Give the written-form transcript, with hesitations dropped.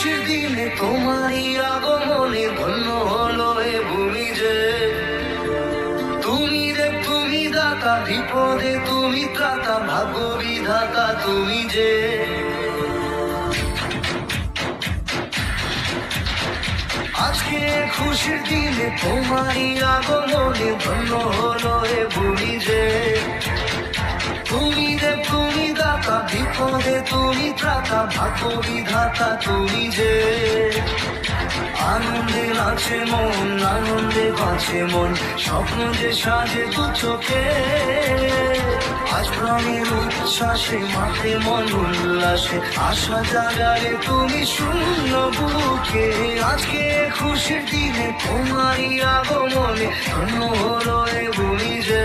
খুশির দিনে তোমারই আগমনে ধন্য হলো এ ভূমি যে। তুমি রে তুমি দাতা, বিপদে তুমি ত্রাতা, ভাগ্য বিধাতা তুমি যে। আজকে খুশির দিনে তোমারই আগমনে ধন্য হলো এ ভূমি যে। তুমি রে তুমি দাতা, বিপদে তুমি ত্রাতা, ভাগ্য বিধাতা তুমি যে। আনন্দে নাচে মন, আনন্দে বাঁচে মন, স্বপ্ন যে সাজে দু চোখে। আজ প্রাণের উচ্ছ্বাসে মাঠে মন উল্লাসে, আশা জাগালে তুমি শূন্য বুকে। আজকে খুশির দিনে তোমারই আগমনে ধন্য হলো এ ভূমি যে।